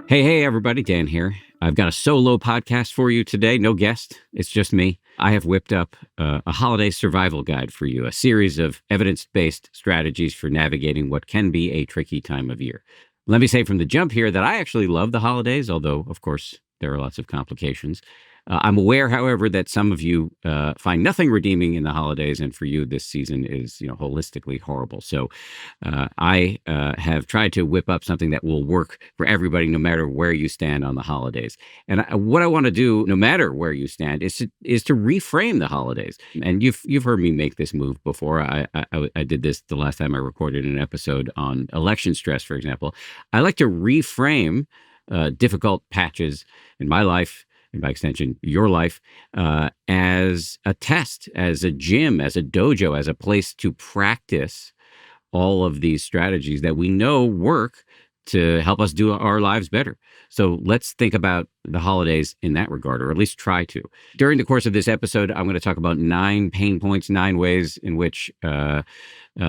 Hey, everybody, Dan here. I've got a solo podcast for you today. No guest, it's just me. I have whipped up a holiday survival guide for you, a series of evidence based strategies for navigating what can be a tricky time of year. Let me say from the jump here that I actually love the holidays, although, of course, there are lots of complications. I'm aware, however, that some of you find nothing redeeming in the holidays, and for you, this season is, holistically horrible. So, I have tried to whip up something that will work for everybody, no matter where you stand on the holidays. And what I want to do, no matter where you stand, is to reframe the holidays. And you've heard me make this move before. I did this the last time I recorded an episode on election stress, for example. I like to reframe difficult patches in my life, and by extension, your life, as a test, as a gym, as a dojo, as a place to practice all of these strategies that we know work to help us do our lives better. So let's think about the holidays in that regard, or at least try to. During the course of this episode, I'm going to talk about 9 pain points, 9 ways in which the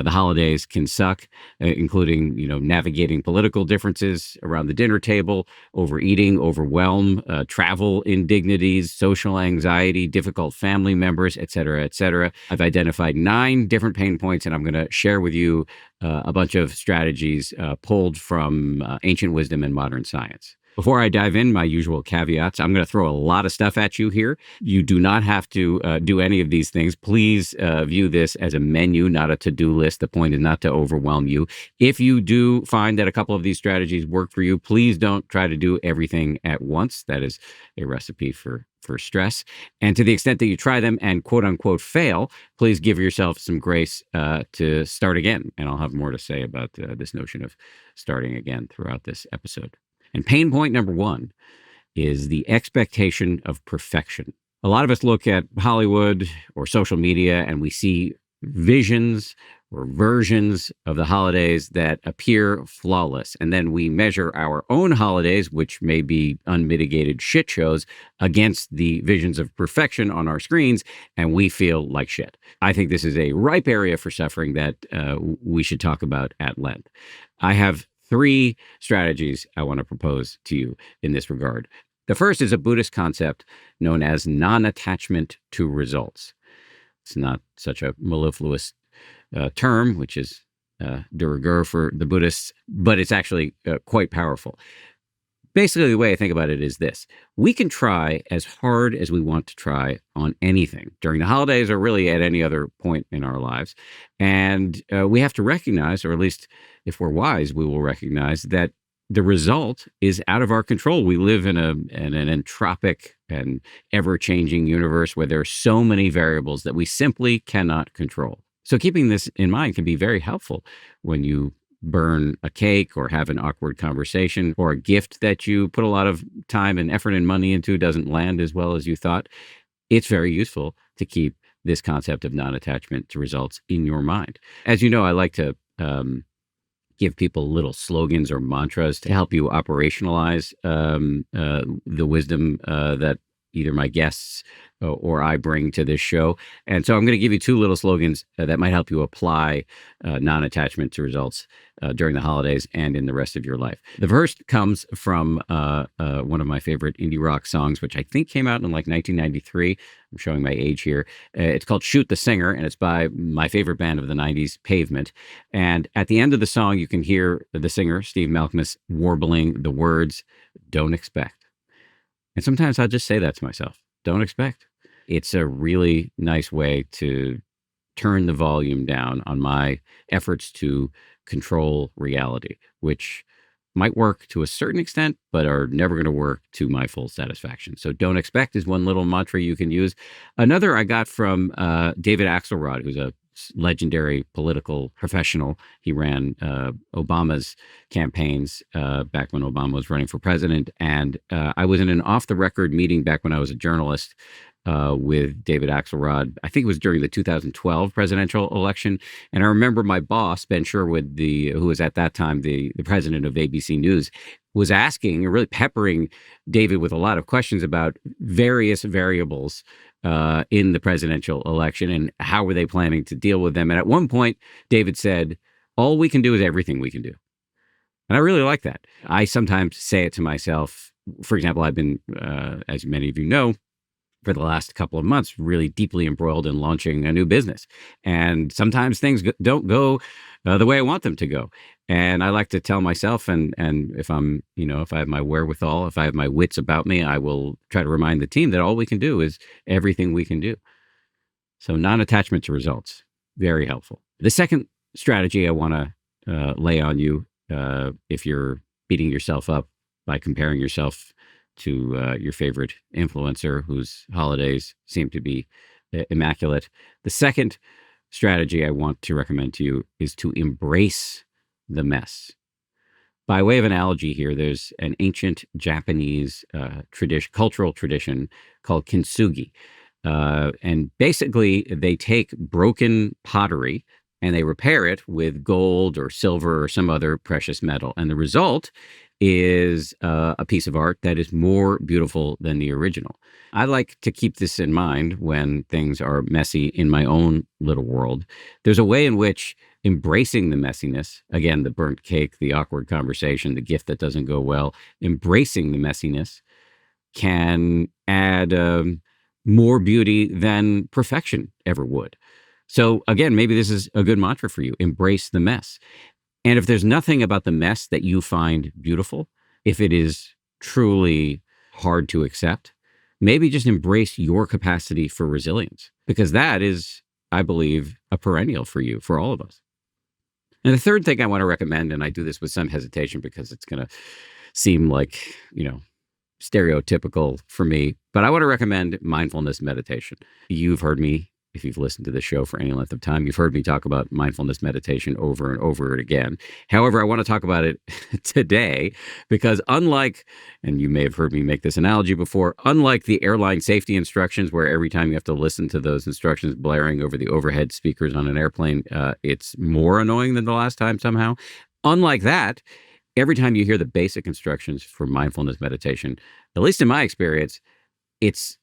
holidays can suck, including, navigating political differences around the dinner table, overeating, overwhelm, travel indignities, social anxiety, difficult family members, et cetera, et cetera. I've identified 9 different pain points, and I'm going to share with you a bunch of strategies pulled from ancient wisdom and modern science. Before I dive in, my usual caveats, I'm going to throw a lot of stuff at you here. You do not have to do any of these things. Please view this as a menu, not a to-do list. The point is not to overwhelm you. If you do find that a couple of these strategies work for you, please don't try to do everything at once. That is a recipe for stress. And to the extent that you try them and quote unquote fail, please give yourself some grace to start again. And I'll have more to say about this notion of starting again throughout this episode. And pain point number 1 is the expectation of perfection. A lot of us look at Hollywood or social media and we see visions or versions of the holidays that appear flawless. And then we measure our own holidays, which may be unmitigated shit shows, against the visions of perfection on our screens, and we feel like shit. I think this is a ripe area for suffering that we should talk about at length. I have 3 strategies I want to propose to you in this regard. The first is a Buddhist concept known as non-attachment to results. It's not such a mellifluous term, which is de rigueur for the Buddhists, but it's actually quite powerful. Basically, the way I think about it is this. We can try as hard as we want to try on anything during the holidays or really at any other point in our lives. And we have to recognize, or at least if we're wise, we will recognize that the result is out of our control. We live in an entropic and ever-changing universe where there are so many variables that we simply cannot control. So keeping this in mind can be very helpful when you burn a cake or have an awkward conversation, or a gift that you put a lot of time and effort and money into doesn't land as well as you thought. It's very useful to keep this concept of non-attachment to results in your mind. As you know, I like to give people little slogans or mantras to help you operationalize the wisdom that either my guests or I bring to this show. And so I'm going to give you 2 little slogans that might help you apply non-attachment to results during the holidays and in the rest of your life. The first comes from one of my favorite indie rock songs, which I think came out in like 1993. I'm showing my age here. It's called Shoot the Singer, and it's by my favorite band of the 90s, Pavement. And at the end of the song, you can hear the singer, Steve Malkmus, warbling the words, "Don't expect." And sometimes I'll just say that to myself, don't expect. It's a really nice way to turn the volume down on my efforts to control reality, which might work to a certain extent, but are never going to work to my full satisfaction. So don't expect is one little mantra you can use. Another I got from David Axelrod, who's a legendary political professional. He ran Obama's campaigns back when Obama was running for president. And I was in an off-the-record meeting back when I was a journalist with David Axelrod. I think it was during the 2012 presidential election. And I remember my boss, Ben Sherwood, who was at that time the president of ABC News, was asking and really peppering David with a lot of questions about various variables in the presidential election and how were they planning to deal with them. And at one point, David said, all we can do is everything we can do. And I really like that. I sometimes say it to myself. For example, I've been, as many of you know, for the last couple of months, really deeply embroiled in launching a new business. And sometimes things don't go the way I want them to go. And I like to tell myself, and if I'm, if I have my wherewithal, if I have my wits about me, I will try to remind the team that all we can do is everything we can do. So non-attachment to results, very helpful. The second strategy I want to lay on you, if you're beating yourself up by comparing yourself to your favorite influencer whose holidays seem to be immaculate. The second strategy I want to recommend to you is to embrace the mess. By way of analogy here, there's an ancient Japanese cultural tradition called kintsugi. And basically, they take broken pottery and they repair it with gold or silver or some other precious metal. And the result is a piece of art that is more beautiful than the original. I like to keep this in mind when things are messy in my own little world. There's a way in which embracing the messiness, again, the burnt cake, the awkward conversation, the gift that doesn't go well, embracing the messiness can add more beauty than perfection ever would. So again, maybe this is a good mantra for you. Embrace the mess. And if there's nothing about the mess that you find beautiful, if it is truly hard to accept, maybe just embrace your capacity for resilience, because that is, I believe, a perennial for you, for all of us. And the third thing I want to recommend, and I do this with some hesitation because it's going to seem like, stereotypical for me, but I want to recommend mindfulness meditation. You've heard me, if you've listened to the show for any length of time, you've heard me talk about mindfulness meditation over and over again. However, I want to talk about it today because and you may have heard me make this analogy before, unlike the airline safety instructions where every time you have to listen to those instructions blaring over the overhead speakers on an airplane, it's more annoying than the last time somehow. Unlike that, every time you hear the basic instructions for mindfulness meditation, at least in my experience, it's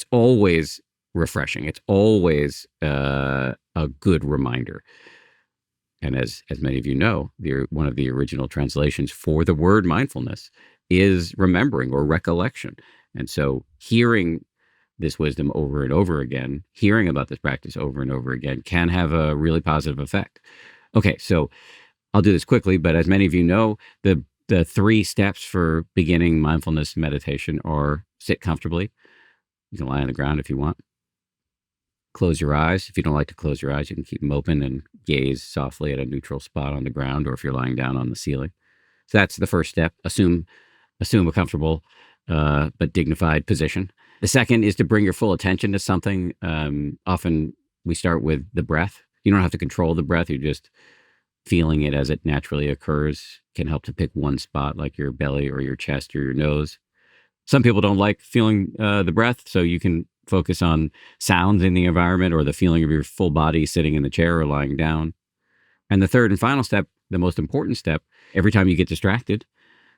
always refreshing. It's always a good reminder. And as many of you know, one of the original translations for the word mindfulness is remembering or recollection. And so hearing this wisdom over and over again, hearing about this practice over and over again can have a really positive effect. Okay, so I'll do this quickly, but as many of you know, the 3 steps for beginning mindfulness meditation are: sit comfortably. You can lie on the ground if you want. Close your eyes. If you don't like to close your eyes, you can keep them open and gaze softly at a neutral spot on the ground, or if you're lying down on the ceiling. So that's the first step. Assume a comfortable but dignified position. The second is to bring your full attention to something. Often we start with the breath. You don't have to control the breath. You're just feeling it as it naturally occurs. Can help to pick one spot like your belly or your chest or your nose. Some people don't like feeling the breath, so you can focus on sounds in the environment or the feeling of your full body sitting in the chair or lying down. And the third and final step, the most important step, every time you get distracted,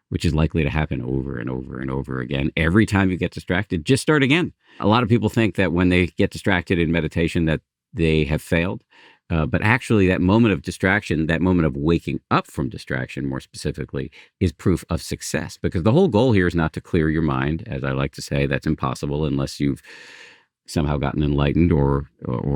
which is likely to happen over and over and over again, every time you get distracted, just start again. A lot of people think that when they get distracted in meditation that they have failed. But actually, that moment of distraction, that moment of waking up from distraction, more specifically, is proof of success. Because the whole goal here is not to clear your mind. As I like to say, that's impossible unless you've somehow gotten enlightened or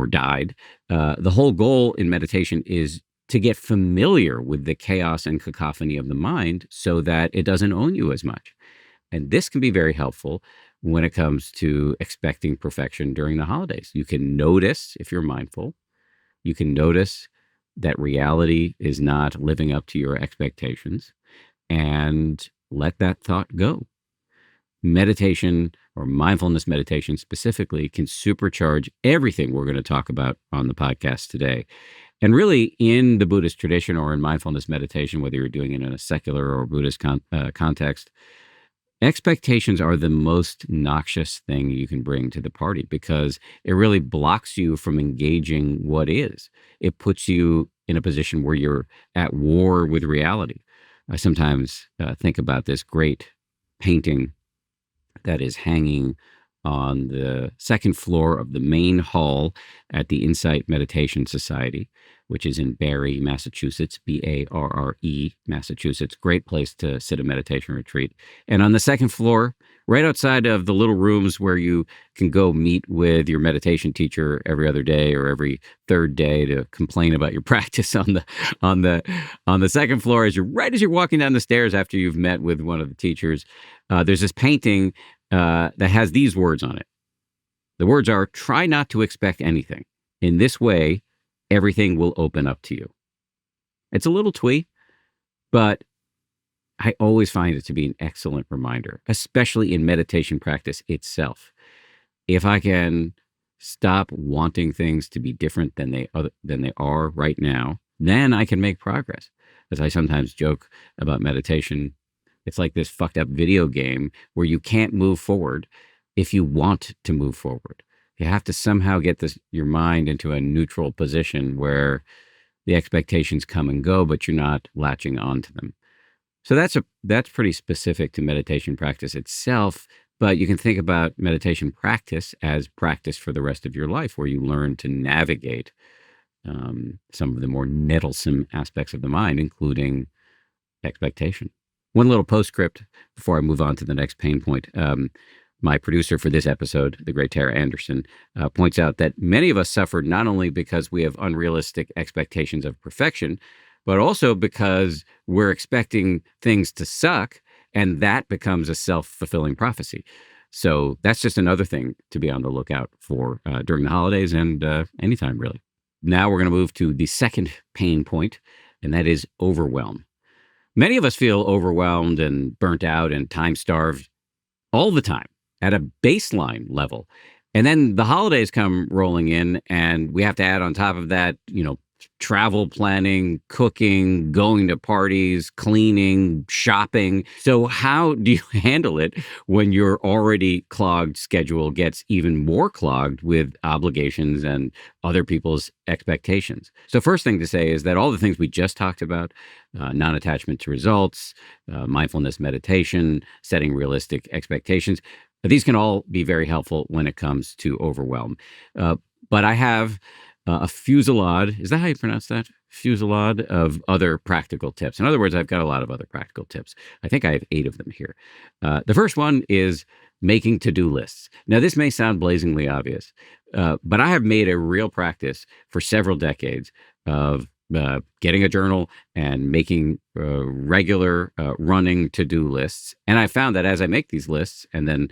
died. The whole goal in meditation is to get familiar with the chaos and cacophony of the mind so that it doesn't own you as much. And this can be very helpful when it comes to expecting perfection during the holidays. You can notice, if you're mindful, you can notice that reality is not living up to your expectations and let that thought go. Meditation, or mindfulness meditation specifically, can supercharge everything we're going to talk about on the podcast today. And really, in the Buddhist tradition or in mindfulness meditation, whether you're doing it in a secular or Buddhist context, expectations are the most noxious thing you can bring to the party because it really blocks you from engaging what is. It puts you in a position where you're at war with reality. I sometimes think about this great painting that is hanging on the second floor of the main hall at the Insight Meditation Society, which is in Barre, Massachusetts, Barre, Massachusetts. Great place to sit a meditation retreat. And on the second floor, right outside of the little rooms where you can go meet with your meditation teacher every other day or every third day to complain about your practice on the second floor, as you're walking down the stairs after you've met with one of the teachers, there's this painting that has these words on it. The words are, "Try not to expect anything. In this way, everything will open up to you." It's a little twee, but I always find it to be an excellent reminder, especially in meditation practice itself. If I can stop wanting things to be different than they are right now, then I can make progress. As I sometimes joke about meditation, it's like this fucked up video game where you can't move forward if you want to move forward. You have to somehow get your mind into a neutral position where the expectations come and go, but you're not latching onto them. So that's pretty specific to meditation practice itself, but you can think about meditation practice as practice for the rest of your life, where you learn to navigate some of the more nettlesome aspects of the mind, including expectation. One little postscript before I move on to the next pain point. My producer for this episode, the great Tara Anderson, points out that many of us suffer not only because we have unrealistic expectations of perfection, but also because we're expecting things to suck, and that becomes a self-fulfilling prophecy. So that's just another thing to be on the lookout for during the holidays and anytime, really. Now we're going to move to the second pain point, and that is overwhelm. Many of us feel overwhelmed and burnt out and time-starved all the time at a baseline level. And then the holidays come rolling in, and we have to add on top of that, travel planning, cooking, going to parties, cleaning, shopping. So how do you handle it when your already clogged schedule gets even more clogged with obligations and other people's expectations? So first thing to say is that all the things we just talked about, non-attachment to results, mindfulness meditation, setting realistic expectations, these can all be very helpful when it comes to overwhelm. But I have a fusillade, is that how you pronounce that? Fusillade of other practical tips. In other words, I've got a lot of other practical tips. I think I have 8 of them here. The first one is making to-do lists. Now, this may sound blazingly obvious, but I have made a real practice for several decades of getting a journal and making regular running to-do lists. And I found that as I make these lists and then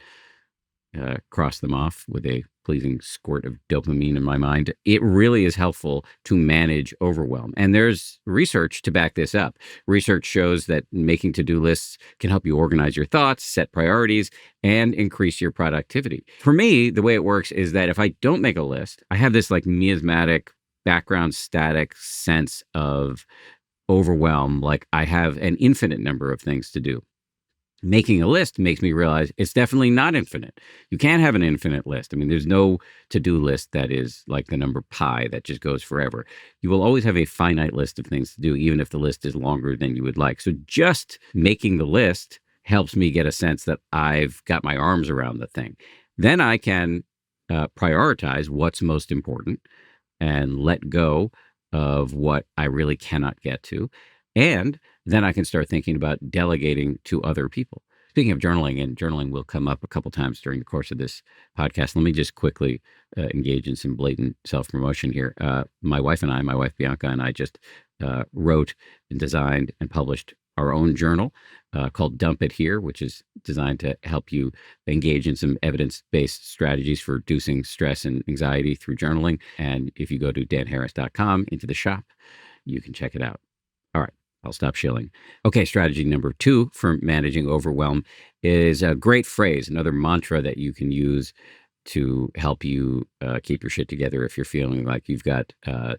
cross them off with a pleasing squirt of dopamine in my mind, it really is helpful to manage overwhelm. And there's research to back this up. Research shows that making to-do lists can help you organize your thoughts, set priorities, and increase your productivity. For me, the way it works is that if I don't make a list, I have this like miasmatic, background static sense of overwhelm, like I have an infinite number of things to do. Making a list makes me realize it's definitely not infinite. You can't have an infinite list. I mean, there's no to-do list that is like the number pi that just goes forever. You will always have a finite list of things to do, even if the list is longer than you would like. So just making the list helps me get a sense that I've got my arms around the thing. Then I can prioritize what's most important and let go of what I really cannot get to. And then I can start thinking about delegating to other people. Speaking of journaling, and journaling will come up a couple times during the course of this podcast, let me just quickly engage in some blatant self-promotion here. My wife Bianca and I just wrote and designed and published our own journal called Dump It Here, which is designed to help you engage in some evidence-based strategies for reducing stress and anxiety through journaling. And if you go to danharris.com into the shop, you can check it out. All right, I'll stop shilling. Okay, strategy number 2 for managing overwhelm is a great phrase, another mantra that you can use to help you keep your shit together if you're feeling like you've got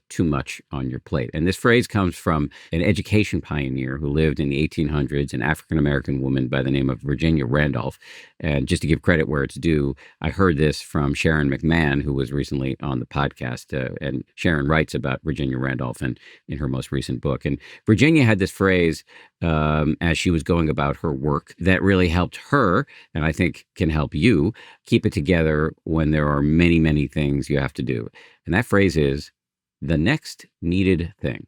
too much on your plate. And this phrase comes from an education pioneer who lived in the 1800s, an African-American woman by the name of Virginia Randolph. And just to give credit where it's due, I heard this from Sharon McMahon, who was recently on the podcast. And Sharon writes about Virginia Randolph in her most recent book. And Virginia had this phrase as she was going about her work that really helped her, and I think can help you keep it together when there are many, many things you have to do. And that phrase is the next needed thing.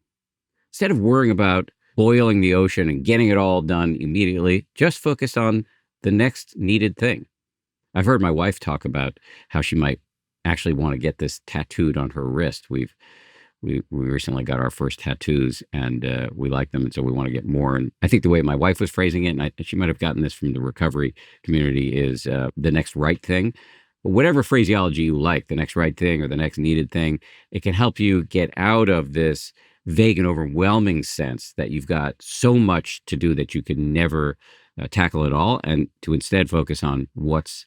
Instead of worrying about boiling the ocean and getting it all done immediately, just focus on the next needed thing. I've heard my wife talk about how she might actually want to get this tattooed on her wrist. We recently got our first tattoos, and we like them, and so we want to get more. And I think the way my wife was phrasing it, and she might have gotten this from the recovery community, is the next right thing. But whatever phraseology you like, the next right thing or the next needed thing, it can help you get out of this vague and overwhelming sense that you've got so much to do that you can never tackle it all, and to instead focus on what's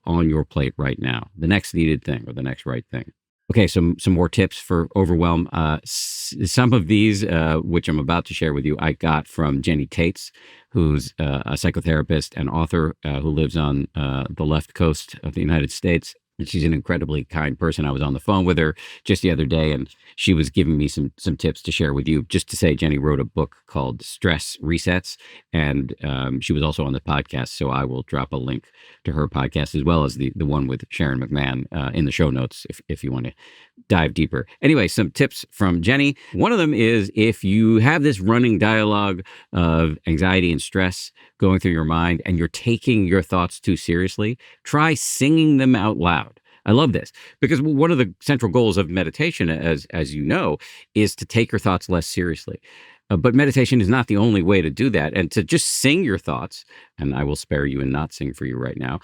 on your plate right now, the next needed thing or the next right thing. Okay, some more tips for overwhelm. Some of these, which I'm about to share with you, I got from Jenny Tates, who's a psychotherapist and author who lives on the left coast of the United States. And she's an incredibly kind person. I was on the phone with her just the other day, and she was giving me some tips to share with you. Just to say, Jenny wrote a book called Stress Resets, and she was also on the podcast. So I will drop a link to her podcast as well as the one with Sharon McMahon in the show notes if you want to dive deeper. Anyway, some tips from Jenny. One of them is if you have this running dialogue of anxiety and stress going through your mind and you're taking your thoughts too seriously, try singing them out loud. I love this because one of the central goals of meditation, as you know, is to take your thoughts less seriously. But meditation is not the only way to do that. And to just sing your thoughts, and I will spare you and not sing for you right now,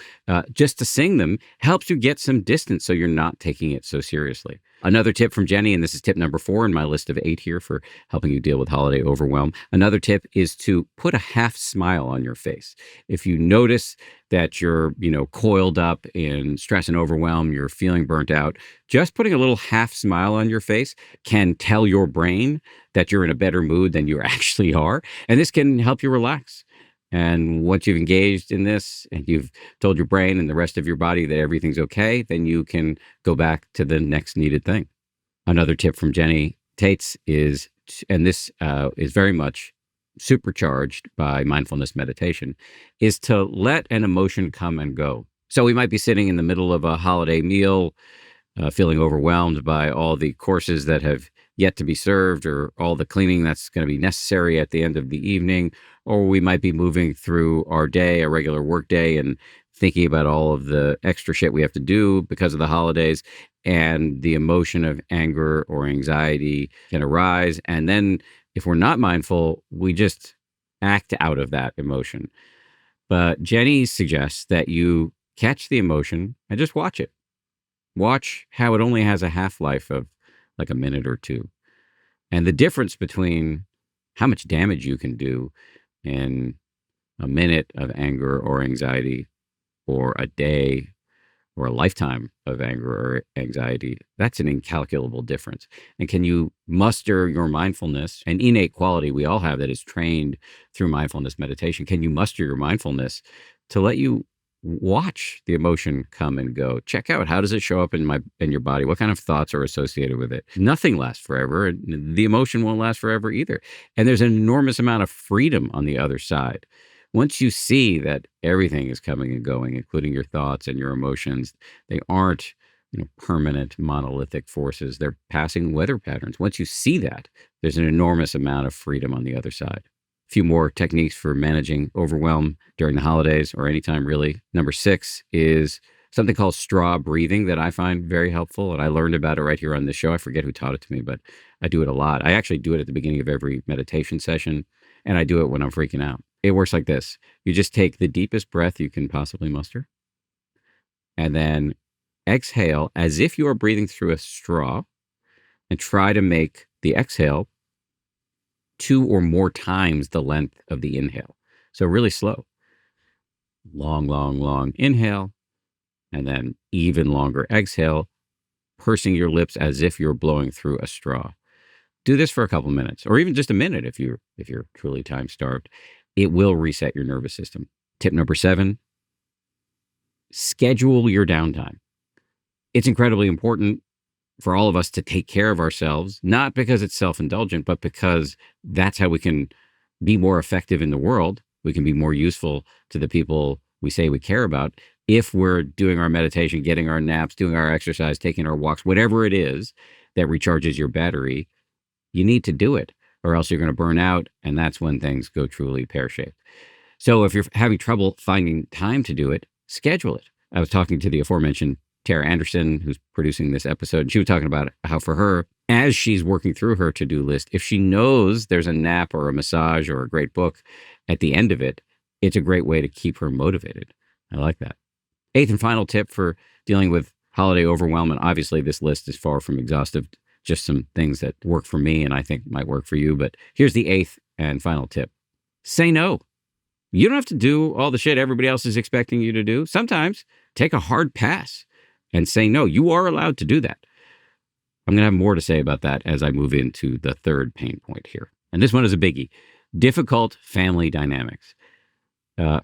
just to sing them helps you get some distance so you're not taking it so seriously. Another tip from Jenny, and this is tip number 4 in my list of 8 here for helping you deal with holiday overwhelm. Another tip is to put a half smile on your face. If you notice that you're, coiled up in stress and overwhelm, you're feeling burnt out, just putting a little half smile on your face can tell your brain that you're in a better mood than you actually are. And this can help you relax. And once you've engaged in this and you've told your brain and the rest of your body that everything's okay, then you can go back to the next needed thing. Another tip from Jenny Tates is, and this is very much supercharged by mindfulness meditation, is to let an emotion come and go. So we might be sitting in the middle of a holiday meal, feeling overwhelmed by all the courses that have yet to be served or all the cleaning that's going to be necessary at the end of the evening. Or we might be moving through our day, a regular work day, and thinking about all of the extra shit we have to do because of the holidays. And the emotion of anger or anxiety can arise. And then if we're not mindful, we just act out of that emotion. But Jenny suggests that you catch the emotion and just watch it. Watch how it only has a half-life of like a minute or two. And the difference between how much damage you can do in a minute of anger or anxiety or a day or a lifetime of anger or anxiety, that's an incalculable difference. And can you muster your mindfulness, an innate quality we all have that is trained through mindfulness meditation? Can you muster your mindfulness to let you watch the emotion come and go? Check out, how does it show up in your body? What kind of thoughts are associated with it? Nothing lasts forever, and the emotion won't last forever either. And there's an enormous amount of freedom on the other side. Once you see that everything is coming and going, including your thoughts and your emotions, they aren't permanent monolithic forces. They're passing weather patterns. Once you see that, there's an enormous amount of freedom on the other side. A few more techniques for managing overwhelm during the holidays or anytime really. Number 6 is something called straw breathing that I find very helpful. And I learned about it right here on this show. I forget who taught it to me, but I do it a lot. I actually do it at the beginning of every meditation session, and I do it when I'm freaking out. It works like this. You just take the deepest breath you can possibly muster, and then exhale as if you are breathing through a straw, and try to make the exhale 2 or more times the length of the inhale. So really slow. Long, long, long inhale, and then even longer exhale, pursing your lips as if you're blowing through a straw. Do this for a couple minutes, or even just a minute if you're truly time starved. It will reset your nervous system. Tip number 7, schedule your downtime. It's incredibly important for all of us to take care of ourselves, not because it's self-indulgent, but because that's how we can be more effective in the world. We can be more useful to the people we say we care about if we're doing our meditation, getting our naps, doing our exercise, taking our walks, whatever it is that recharges your battery. You need to do it, or else you're going to burn out, and that's when things go truly pear-shaped. So if you're having trouble finding time to do it, schedule it. I was talking to the aforementioned Tara Anderson, who's producing this episode, and she was talking about how for her, as she's working through her to-do list, if she knows there's a nap or a massage or a great book at the end of it, it's a great way to keep her motivated. I like that. Eighth and final tip for dealing with holiday overwhelm, and obviously this list is far from exhaustive, just some things that work for me and I think might work for you. But here's the eighth and final tip. Say no. You don't have to do all the shit everybody else is expecting you to do. Sometimes take a hard pass and say no. You are allowed to do that. I'm going to have more to say about that as I move into the third pain point here. And this one is a biggie. Difficult family dynamics.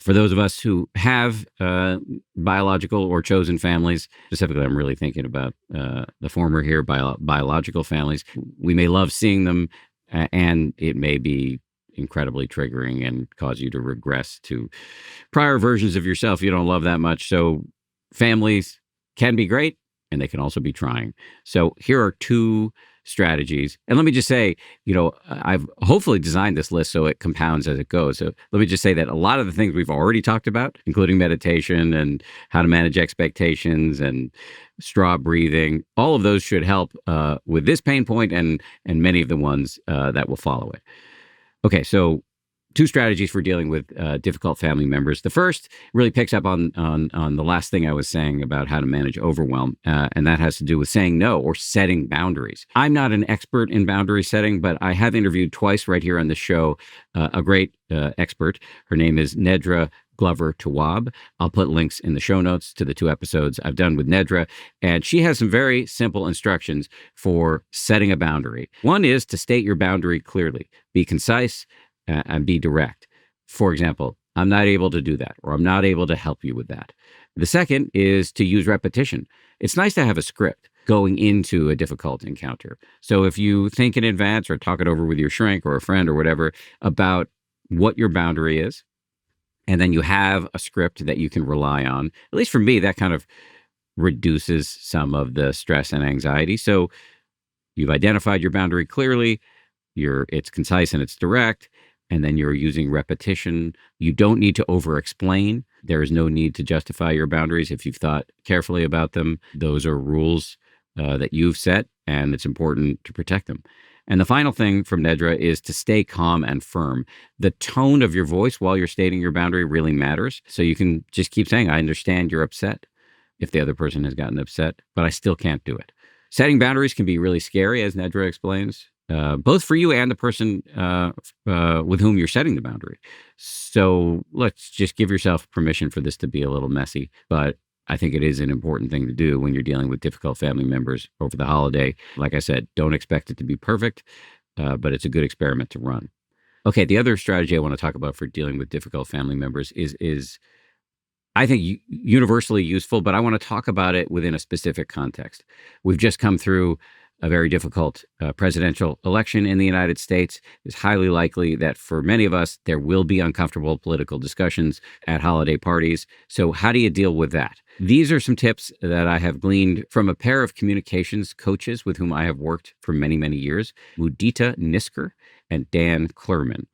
For those of us who have biological or chosen families, specifically, I'm really thinking about the former here, biological families. We may love seeing them, and it may be incredibly triggering and cause you to regress to prior versions of yourself you don't love that much. So families can be great, and they can also be trying. So here are two strategies. And let me just say, I've hopefully designed this list so it compounds as it goes. So let me just say that a lot of the things we've already talked about, including meditation and how to manage expectations and straw breathing, all of those should help with this pain point and many of the ones that will follow it. Okay, so two strategies for dealing with difficult family members. The first really picks up on the last thing I was saying about how to manage overwhelm, and that has to do with saying no or setting boundaries. I'm not an expert in boundary setting, but I have interviewed twice right here on the show a great expert. Her name is Nedra Glover Tawwab. I'll put links in the show notes to the two episodes I've done with Nedra, and she has some very simple instructions for setting a boundary. One is to state your boundary clearly, be concise, and be direct. For example, I'm not able to do that, or I'm not able to help you with that. The second is to use repetition. It's nice to have a script going into a difficult encounter. So if you think in advance or talk it over with your shrink or a friend or whatever about what your boundary is, and then you have a script that you can rely on, at least for me, that kind of reduces some of the stress and anxiety. So you've identified your boundary clearly, it's concise and it's direct, and then you're using repetition. You don't need to over-explain. There is no need to justify your boundaries if you've thought carefully about them. Those are rules that you've set, and it's important to protect them. And the final thing from Nedra is to stay calm and firm. The tone of your voice while you're stating your boundary really matters. So you can just keep saying, I understand you're upset if the other person has gotten upset, but I still can't do it. Setting boundaries can be really scary, as Nedra explains. Both for you and the person with whom you're setting the boundary. So let's just give yourself permission for this to be a little messy, but I think it is an important thing to do when you're dealing with difficult family members over the holiday. Like I said, don't expect it to be perfect, but it's a good experiment to run. Okay, the other strategy I want to talk about for dealing with difficult family members is I think universally useful, but I want to talk about it within a specific context. We've just come through a very difficult presidential election in the United States. It's highly likely that for many of us, there will be uncomfortable political discussions at holiday parties. So how do you deal with that? These are some tips that I have gleaned from a pair of communications coaches with whom I have worked for many, many years, Mudita Nisker and Dan Klurman.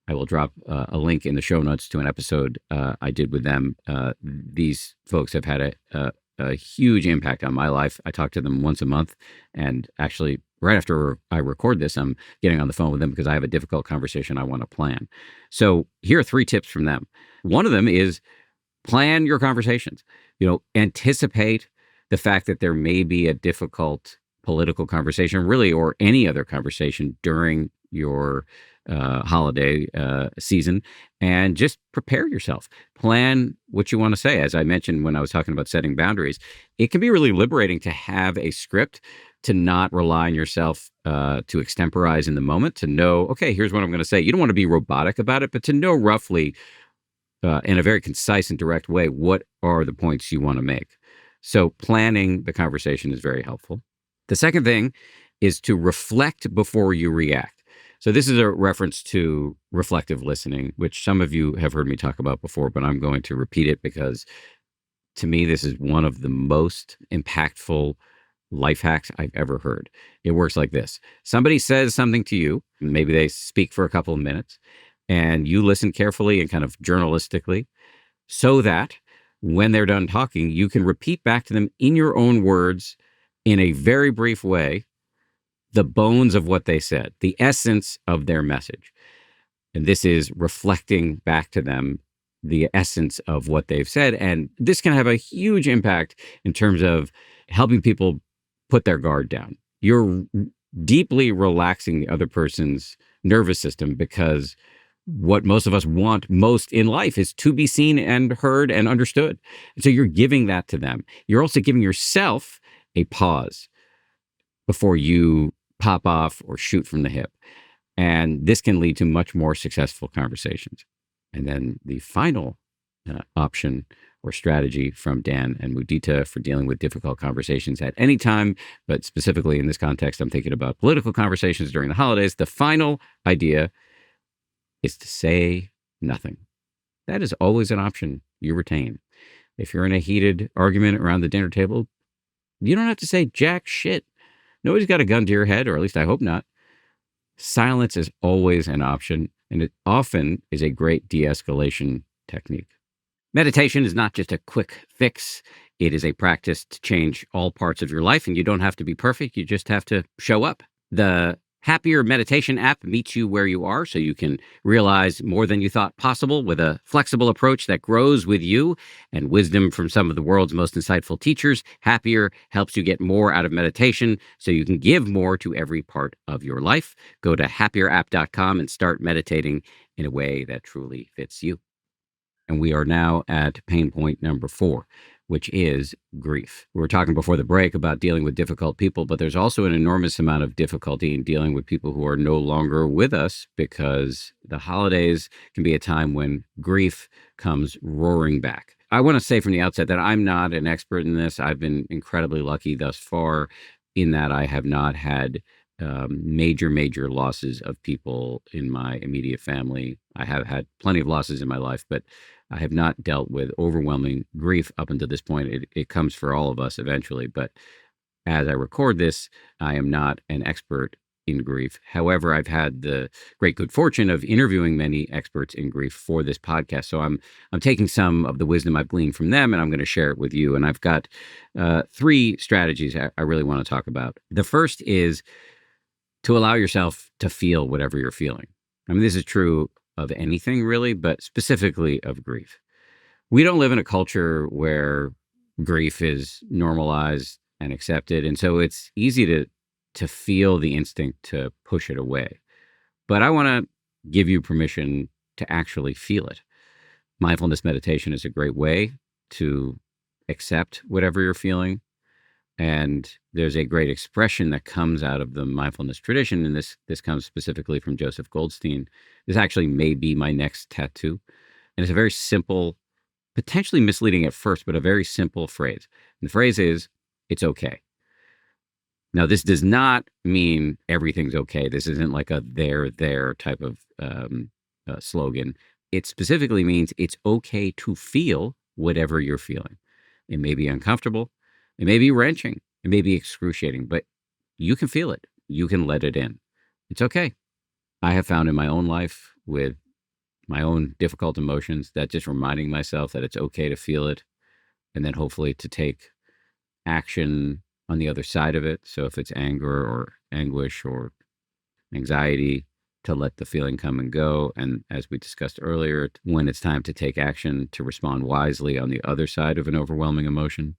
I will drop a link in the show notes to an episode I did with them. These folks have had a huge impact on my life. I talk to them once a month, and actually right after I record this, I'm getting on the phone with them because I have a difficult conversation I want to plan. So here are 3 tips from them. One of them is plan your conversations. Anticipate the fact that there may be a difficult political conversation, really, or any other conversation during your holiday season, and just prepare yourself. Plan what you want to say. As I mentioned when I was talking about setting boundaries, it can be really liberating to have a script, to not rely on yourself to extemporize in the moment, to know, okay, here's what I'm going to say. You don't want to be robotic about it, but to know roughly in a very concise and direct way, what are the points you want to make. So planning the conversation is very helpful. The second thing is to reflect before you react. So this is a reference to reflective listening, which some of you have heard me talk about before, but I'm going to repeat it because to me, this is one of the most impactful life hacks I've ever heard. It works like this. Somebody says something to you, maybe they speak for a couple of minutes, and you listen carefully and kind of journalistically so that when they're done talking, you can repeat back to them in your own words in a very brief way the bones of what they said, the essence of their message. And this is reflecting back to them the essence of what they've said. And this can have a huge impact in terms of helping people put their guard down. You're deeply relaxing the other person's nervous system because what most of us want most in life is to be seen and heard and understood. And so you're giving that to them. You're also giving yourself a pause before you pop off or shoot from the hip. And this can lead to much more successful conversations. And then the final option or strategy from Dan and Mudita for dealing with difficult conversations at any time, but specifically in this context, I'm thinking about political conversations during the holidays. The final idea is to say nothing. That is always an option you retain. If you're in a heated argument around the dinner table, you don't have to say jack shit. Nobody's got a gun to your head, or at least I hope not. Silence is always an option, and it often is a great de-escalation technique. Meditation is not just a quick fix. It is a practice to change all parts of your life, and you don't have to be perfect. You just have to show up. The Happier Meditation app meets you where you are so you can realize more than you thought possible with a flexible approach that grows with you and wisdom from some of the world's most insightful teachers. Happier helps you get more out of meditation so you can give more to every part of your life. Go to happierapp.com and start meditating in a way that truly fits you. And we are now at pain point number 4, which is grief. We were talking before the break about dealing with difficult people, but there's also an enormous amount of difficulty in dealing with people who are no longer with us because the holidays can be a time when grief comes roaring back. I want to say from the outset that I'm not an expert in this. I've been incredibly lucky thus far in that I have not had major losses of people in my immediate family. I have had plenty of losses in my life, but I have not dealt with overwhelming grief up until this point. It comes for all of us eventually, but as I record this, I am not an expert in grief. However, I've had the great good fortune of interviewing many experts in grief for this podcast. So I'm taking some of the wisdom I've gleaned from them, and I'm going to share it with you. And I've got 3 strategies I really want to talk about. The first is to allow yourself to feel whatever you're feeling. I mean, this is true of anything really, but specifically of grief. We don't live in a culture where grief is normalized and accepted. And so it's easy to feel the instinct to push it away. But I want to give you permission to actually feel it. Mindfulness meditation is a great way to accept whatever you're feeling. And there's a great expression that comes out of the mindfulness tradition, and this comes specifically from Joseph Goldstein. This actually may be my next tattoo. And it's a very simple, potentially misleading at first, but a very simple phrase. And the phrase is, it's okay. Now, this does not mean everything's okay. This isn't like a there type of slogan. It specifically means it's okay to feel whatever you're feeling. It may be uncomfortable. It may be wrenching. It may be excruciating, but you can feel it. You can let it in. It's okay. I have found in my own life with my own difficult emotions that just reminding myself that it's okay to feel it and then hopefully to take action on the other side of it. So if it's anger or anguish or anxiety, to let the feeling come and go. And as we discussed earlier, when it's time to take action, to respond wisely on the other side of an overwhelming emotion.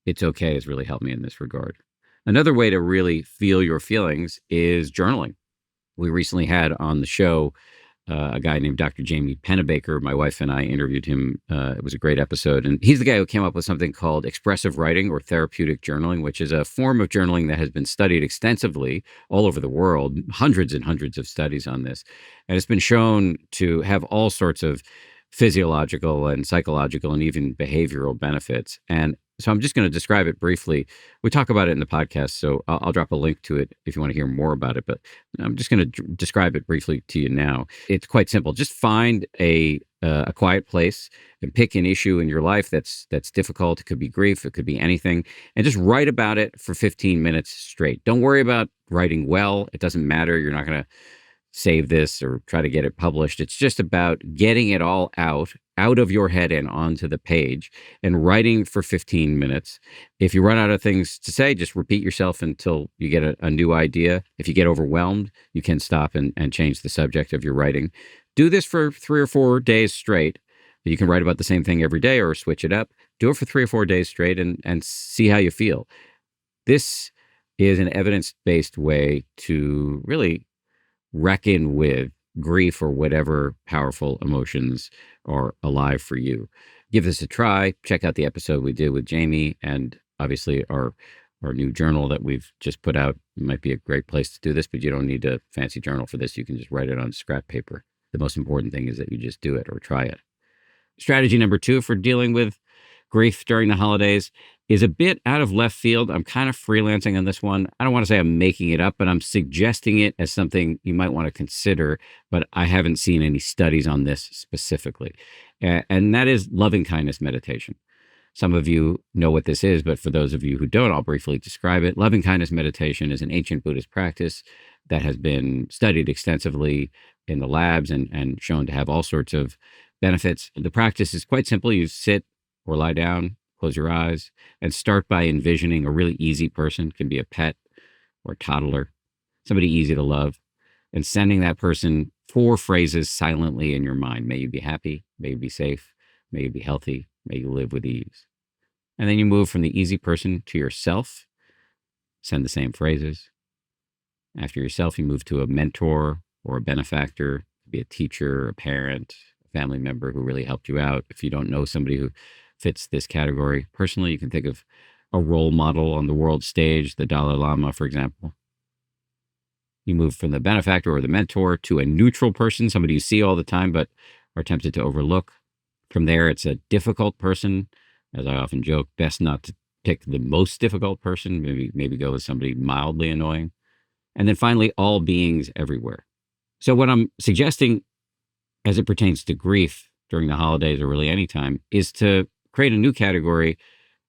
It's okay has really helped me in this regard. Another way to really feel your feelings is journaling. We recently had on the show a guy named Dr. Jamie Pennebaker. My wife and I interviewed him. It was a great episode. And he's the guy who came up with something called expressive writing or therapeutic journaling, which is a form of journaling that has been studied extensively all over the world, hundreds and hundreds of studies on this. And it's been shown to have all sorts of physiological and psychological and even behavioral benefits. And So I'm just going to describe it briefly. We talk about it in the podcast, so I'll drop a link to it if you want to hear more about it. But I'm just going to describe it briefly to you now. It's quite simple. Just find a quiet place and pick an issue in your life that's difficult. It could be grief, it could be anything, and just write about it for 15 minutes straight. Don't worry about writing well. It doesn't matter. You're not going to save this or try to get it published. It's just about getting it all out of your head and onto the page and writing for 15 minutes. If you run out of things to say, just repeat yourself until you get a new idea. If you get overwhelmed, you can stop and change the subject of your writing. Do this for 3 or 4 days straight. You can write about the same thing every day or switch it up. Do it for 3 or 4 days straight and see how you feel. This is an evidence-based way to really reckon with grief or whatever powerful emotions are alive for you. Give this a try. Check out the episode we did with Jamie, and obviously our new journal that we've just put out. It might be a great place to do this, but you don't need a fancy journal for this. You can just write it on scrap paper. The most important thing is that you just do it or try it. Strategy number 2 for dealing with grief during the holidays is a bit out of left field. I'm kind of freelancing on this one. I don't want to say I'm making it up, but I'm suggesting it as something you might want to consider, but I haven't seen any studies on this specifically. And that is loving kindness meditation. Some of you know what this is, but for those of you who don't, I'll briefly describe it. Loving kindness meditation is an ancient Buddhist practice that has been studied extensively in the labs and shown to have all sorts of benefits. The practice is quite simple. You sit or lie down, close your eyes, and start by envisioning a really easy person. It can be a pet or a toddler, somebody easy to love, and sending that person 4 phrases silently in your mind. May you be happy, may you be safe, may you be healthy, may you live with ease. And then you move from the easy person to yourself, send the same phrases. After yourself, you move to a mentor or a benefactor, be a teacher, a parent, a family member who really helped you out. If you don't know somebody who fits this category, personally, you can think of a role model on the world stage, the Dalai Lama, for example. You move from the benefactor or the mentor to a neutral person, somebody you see all the time but are tempted to overlook. From there, it's a difficult person. As I often joke, best not to pick the most difficult person, maybe go with somebody mildly annoying. And then finally, all beings everywhere. So what I'm suggesting as it pertains to grief during the holidays or really any time is to create a new category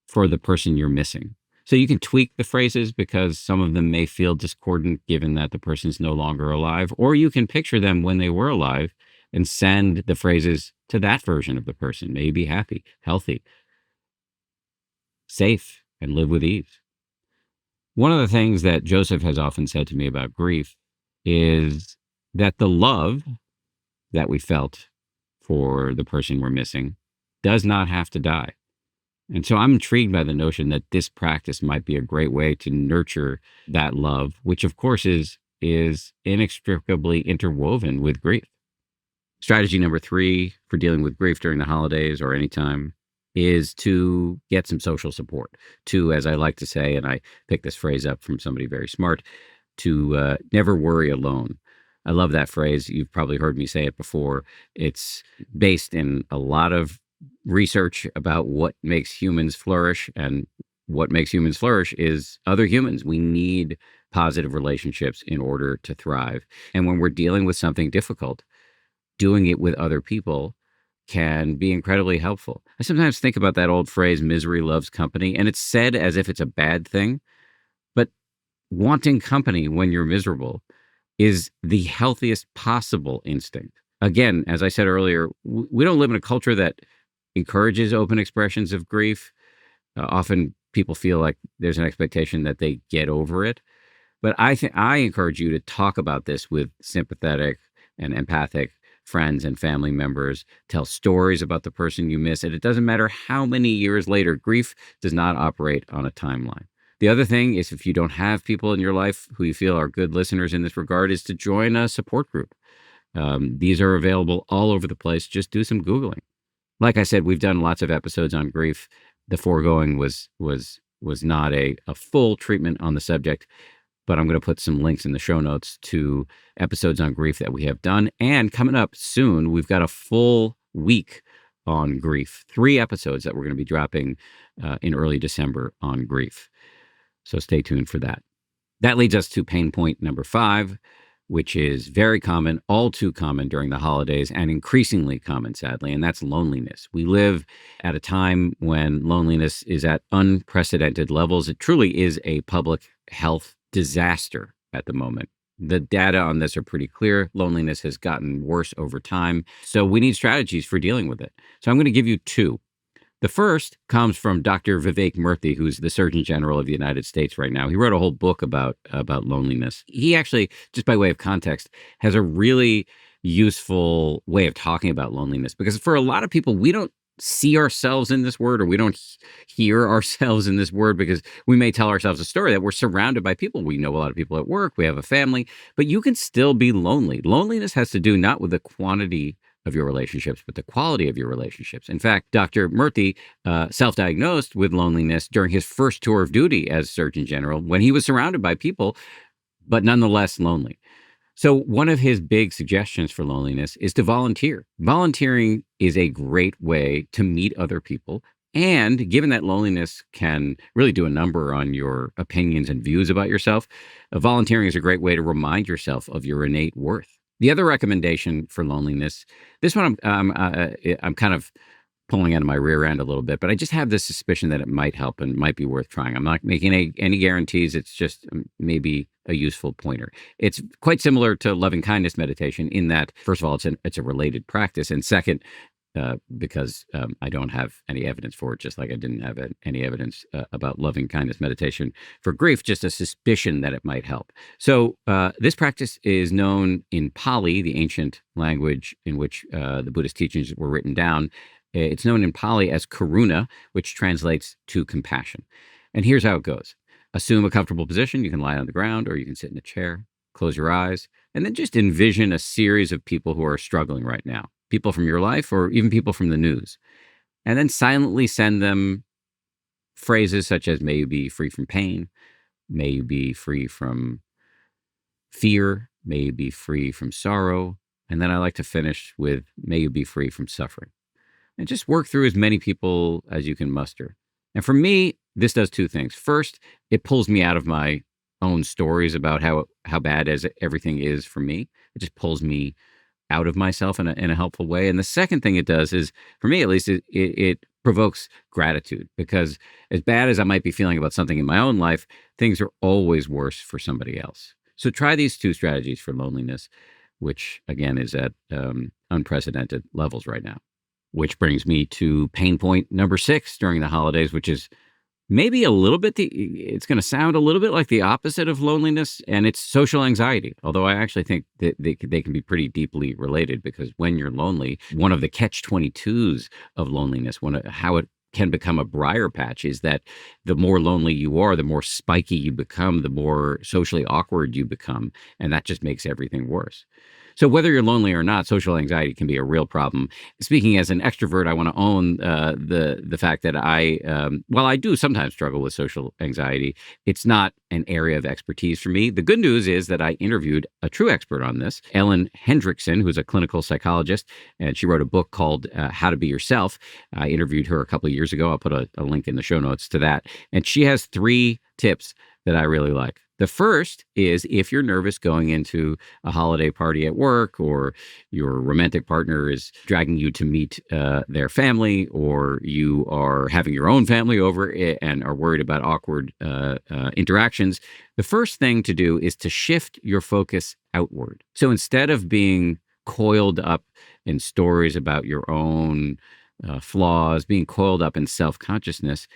for the person you're missing. So you can tweak the phrases because some of them may feel discordant given that the person's no longer alive, or you can picture them when they were alive and send the phrases to that version of the person. May you be happy, healthy, safe, and live with ease. One of the things that Joseph has often said to me about grief is that the love that we felt for the person we're missing does not have to die. And so I'm intrigued by the notion that this practice might be a great way to nurture that love, which of course is inextricably interwoven with grief. Strategy number 3 for dealing with grief during the holidays or anytime is to get some social support. To, as I like to say, and I picked this phrase up from somebody very smart, to never worry alone. I love that phrase. You've probably heard me say it before. It's based in a lot of research about what makes humans flourish, and what makes humans flourish is other humans. We need positive relationships in order to thrive. And when we're dealing with something difficult, doing it with other people can be incredibly helpful. I sometimes think about that old phrase, misery loves company, and it's said as if it's a bad thing. But wanting company when you're miserable is the healthiest possible instinct. Again, as I said earlier, we don't live in a culture that encourages open expressions of grief. Often people feel like there's an expectation that they get over it. But I encourage you to talk about this with sympathetic and empathic friends and family members. Tell stories about the person you miss. And it doesn't matter how many years later, grief does not operate on a timeline. The other thing is, if you don't have people in your life who you feel are good listeners in this regard, is to join a support group. These are available all over the place. Just do some Googling. Like I said, we've done lots of episodes on grief. The foregoing was not a full treatment on the subject, but I'm going to put some links in the show notes to episodes on grief that we have done. And coming up soon, we've got a full week on grief. 3 episodes that we're going to be dropping in early December on grief. So stay tuned for that. That leads us to pain point number 5, which is very common, all too common during the holidays, and increasingly common, sadly, and that's loneliness. We live at a time when loneliness is at unprecedented levels. It truly is a public health disaster at the moment. The data on this are pretty clear. Loneliness has gotten worse over time. So we need strategies for dealing with it. So I'm going to give you 2. The first comes from Dr. Vivek Murthy, who's the Surgeon General of the United States right now. He wrote a whole book about loneliness. He actually, just by way of context, has a really useful way of talking about loneliness, because for a lot of people, we don't see ourselves in this word, or we don't hear ourselves in this word, because we may tell ourselves a story that we're surrounded by people. We know a lot of people at work. We have a family, but you can still be lonely. Loneliness has to do not with the quantity of your relationships, but the quality of your relationships. In fact, Dr. Murthy self-diagnosed with loneliness during his first tour of duty as Surgeon General, when he was surrounded by people, but nonetheless lonely. So one of his big suggestions for loneliness is to volunteer. Volunteering is a great way to meet other people. And given that loneliness can really do a number on your opinions and views about yourself, volunteering is a great way to remind yourself of your innate worth. The other recommendation for loneliness, this one I'm kind of pulling out of my rear end a little bit, but I just have this suspicion that it might help and might be worth trying. I'm not making any guarantees. It's just maybe a useful pointer. It's quite similar to loving kindness meditation in that, first of all, it's a related practice, and second, because I don't have any evidence for it, just like I didn't have any evidence about loving kindness meditation for grief, just a suspicion that it might help. So this practice is known in Pali, the ancient language in which the Buddhist teachings were written down. It's known in Pali as karuna, which translates to compassion. And here's how it goes. Assume a comfortable position. You can lie on the ground or you can sit in a chair. Close your eyes, and then just envision a series of people who are struggling right now. People from your life or even people from the news. And then silently send them phrases such as, may you be free from pain, may you be free from fear, may you be free from sorrow. And then I like to finish with, may you be free from suffering. And just work through as many people as you can muster. And for me, this does 2 things. First, it pulls me out of my own stories about how bad as everything is for me. It just pulls me out of myself in a helpful way. And the second thing it does is, for me at least, it provokes gratitude, because as bad as I might be feeling about something in my own life, things are always worse for somebody else. So try these 2 strategies for loneliness, which again is at unprecedented levels right now. Which brings me to pain point number 6 during the holidays, which is maybe a little bit, it's going to sound a little bit like the opposite of loneliness, and it's social anxiety. Although I actually think that they can be pretty deeply related, because when you're lonely, one of the catch-22s of loneliness, how it can become a briar patch, is that the more lonely you are, the more spiky you become, the more socially awkward you become, and that just makes everything worse. So whether you're lonely or not, social anxiety can be a real problem. Speaking as an extrovert, I want to own the fact that while I do sometimes struggle with social anxiety, it's not an area of expertise for me. The good news is that I interviewed a true expert on this, Ellen Hendrickson, who's a clinical psychologist, and she wrote a book called How to Be Yourself. I interviewed her a couple of years ago. I'll put a link in the show notes to that. And she has 3 tips that I really like. The first is, if you're nervous going into a holiday party at work, or your romantic partner is dragging you to meet their family, or you are having your own family over and are worried about awkward interactions, the first thing to do is to shift your focus outward. So instead of being coiled up in stories about your own flaws, being coiled up in self-consciousness,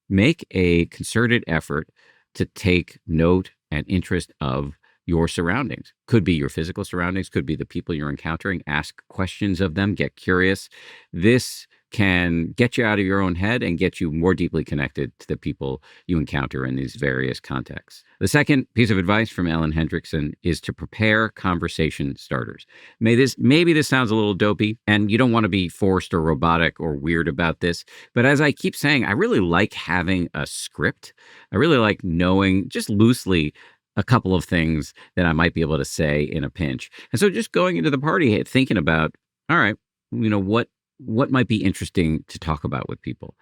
make a concerted effort to take note and interest of your surroundings. Could be your physical surroundings, could be the people you're encountering. Ask questions of them, get curious. This can get you out of your own head and get you more deeply connected to the people you encounter in these various contexts. The second piece of advice from Ellen Hendrickson is to prepare conversation starters. Maybe this sounds a little dopey, and you don't want to be forced or robotic or weird about this, but as I keep saying, I really like having a script. I really like knowing just loosely a couple of things that I might be able to say in a pinch. And so just going into the party, thinking about, all right, what what might be interesting to talk about with people.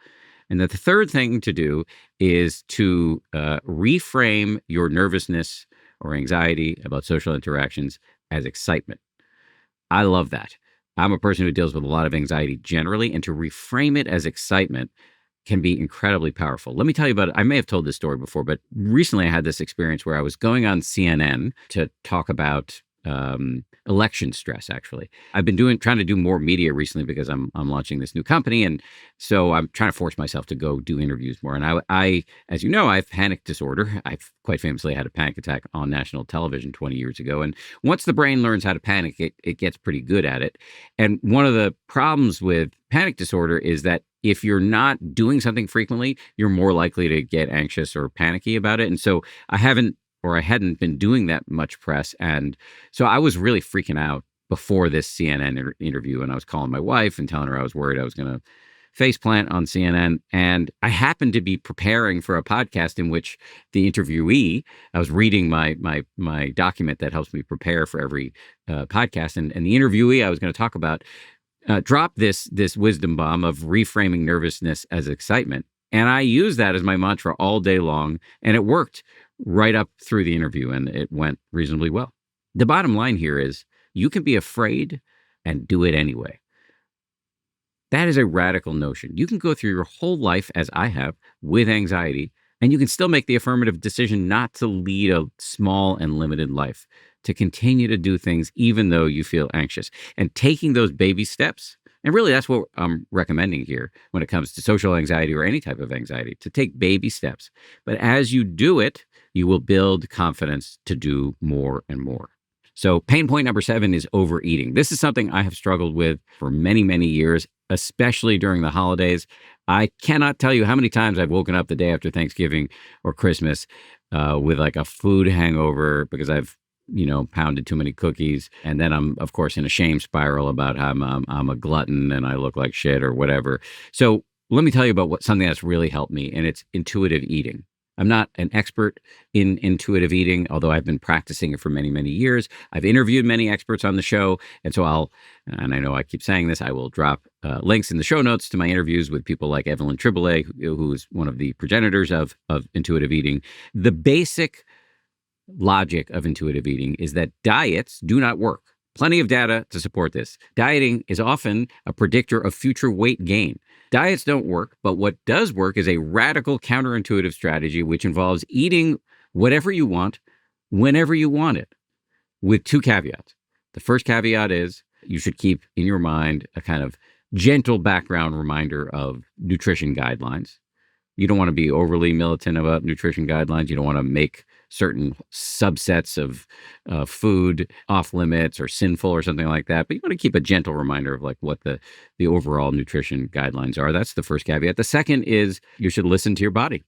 And that the third thing to do is to reframe your nervousness or anxiety about social interactions as excitement. I love that. I'm a person who deals with a lot of anxiety generally, and to reframe it as excitement can be incredibly powerful. Let me tell you about it. I may have told this story before, but recently I had this experience where I was going on CNN to talk about election stress. Actually, I've been trying to do more media recently because I'm launching this new company, and so I'm trying to force myself to go do interviews more. And I, as you know, I have panic disorder. I've quite famously had a panic attack on national television 20 years ago. And once the brain learns how to panic, it gets pretty good at it. And one of the problems with panic disorder is that if you're not doing something frequently, you're more likely to get anxious or panicky about it. And so I hadn't been doing that much press. And so I was really freaking out before this CNN interview. And I was calling my wife and telling her I was worried I was going to faceplant on CNN. And I happened to be preparing for a podcast in which the interviewee, I was reading my document that helps me prepare for every podcast. And the interviewee I was going to talk about dropped this wisdom bomb of reframing nervousness as excitement. And I used that as my mantra all day long. And it worked right up through the interview, and it went reasonably well. The bottom line here is you can be afraid and do it anyway. That is a radical notion. You can go through your whole life, as I have, with anxiety, and you can still make the affirmative decision not to lead a small and limited life, to continue to do things even though you feel anxious. And taking those baby steps, and really that's what I'm recommending here when it comes to social anxiety or any type of anxiety, to take baby steps. But as you do it, you will build confidence to do more and more. So pain point number 7 is overeating. This is something I have struggled with for many, many years, especially during the holidays. I cannot tell you how many times I've woken up the day after Thanksgiving or Christmas with like a food hangover because I've pounded too many cookies. And then I'm, of course, in a shame spiral about how I'm a glutton and I look like shit or whatever. So let me tell you about something that's really helped me, and it's intuitive eating. I'm not an expert in intuitive eating, although I've been practicing it for many, many years. I've interviewed many experts on the show. And so and I know I keep saying this, I will drop links in the show notes to my interviews with people like Evelyn Triboulet, who is one of the progenitors of intuitive eating. The basic logic of intuitive eating is that diets do not work. Plenty of data to support this. Dieting is often a predictor of future weight gain. Diets don't work, but what does work is a radical counterintuitive strategy which involves eating whatever you want, whenever you want it, with 2 caveats. The first caveat is you should keep in your mind a kind of gentle background reminder of nutrition guidelines. You don't want to be overly militant about nutrition guidelines. You don't want to make certain subsets of food off limits or sinful or something like that. But you want to keep a gentle reminder of like what the overall nutrition guidelines are. That's the first caveat. The second is you should listen to your body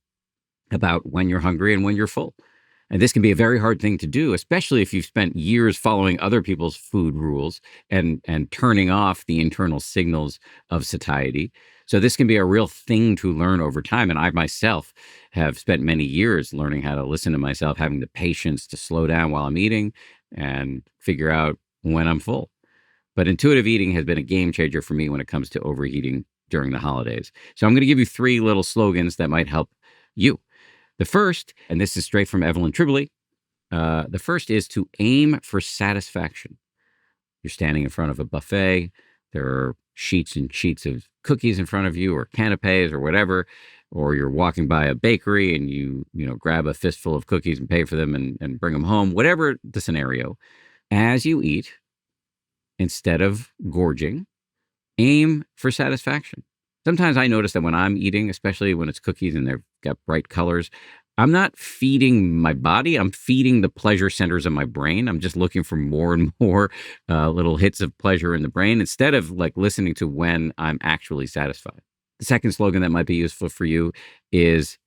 about when you're hungry and when you're full. And this can be a very hard thing to do, especially if you've spent years following other people's food rules and turning off the internal signals of satiety. So this can be a real thing to learn over time. And I myself have spent many years learning how to listen to myself, having the patience to slow down while I'm eating and figure out when I'm full. But intuitive eating has been a game changer for me when it comes to overeating during the holidays. So I'm going to give you 3 little slogans that might help you. The first, and this is straight from Evelyn Triboulet, the first is to aim for satisfaction. You're standing in front of a buffet. There are sheets and sheets of cookies in front of you, or canapes or whatever, or you're walking by a bakery and you grab a fistful of cookies and pay for them and bring them home, whatever the scenario. As you eat, instead of gorging, aim for satisfaction. Sometimes I notice that when I'm eating, especially when it's cookies and they've got bright colors, I'm not feeding my body. I'm feeding the pleasure centers of my brain. I'm just looking for more and more little hits of pleasure in the brain instead of like listening to when I'm actually satisfied. The second slogan that might be useful for you is,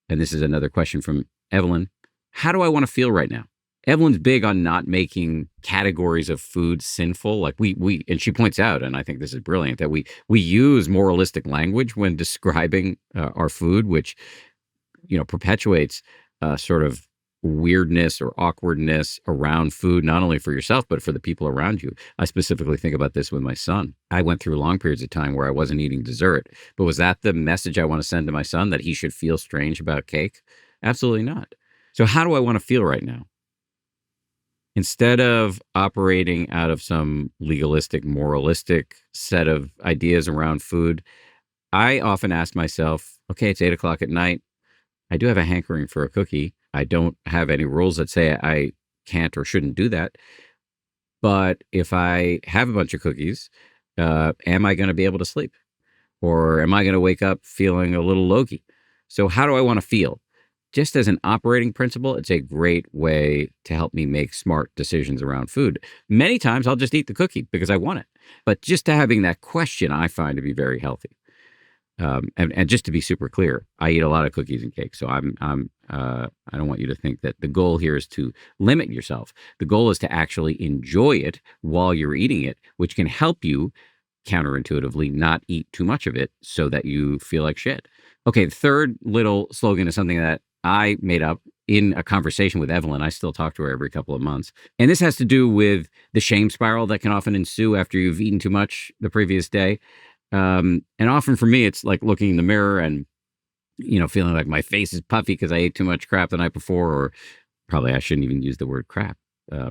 and this is another question from Evelyn, how do I want to feel right now? Evelyn's big on not making categories of food sinful. Like we, and she points out, and I think this is brilliant, that we use moralistic language when describing our food, which, perpetuates sort of weirdness or awkwardness around food, not only for yourself, but for the people around you. I specifically think about this with my son. I went through long periods of time where I wasn't eating dessert, but was that the message I want to send to my son, that he should feel strange about cake? Absolutely not. So how do I want to feel right now? Instead of operating out of some legalistic, moralistic set of ideas around food, I often ask myself, okay, it's 8 o'clock at night. I do have a hankering for a cookie. I don't have any rules that say I can't or shouldn't do that. But if I have a bunch of cookies, am I going to be able to sleep? Or am I going to wake up feeling a little logy? So how do I want to feel? Just as an operating principle, it's a great way to help me make smart decisions around food. Many times I'll just eat the cookie because I want it. But just having that question, I find to be very healthy. And just to be super clear, I eat a lot of cookies and cakes. So I don't want you to think that the goal here is to limit yourself. The goal is to actually enjoy it while you're eating it, which can help you counterintuitively not eat too much of it so that you feel like shit. Okay, the third little slogan is something that I made up in a conversation with Evelyn. I still talk to her every couple of months. And this has to do with the shame spiral that can often ensue after you've eaten too much the previous day. And often for me, it's like looking in the mirror and, feeling like my face is puffy because I ate too much crap the night before, or probably I shouldn't even use the word crap,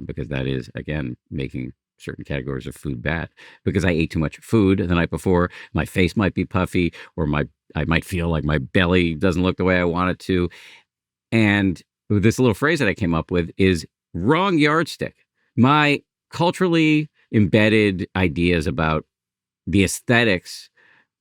because that is, again, making certain categories of food bad. Because I ate too much food the night before, my face might be puffy, or I might feel like my belly doesn't look the way I want it to. And this little phrase that I came up with is wrong yardstick. My culturally embedded ideas about the aesthetics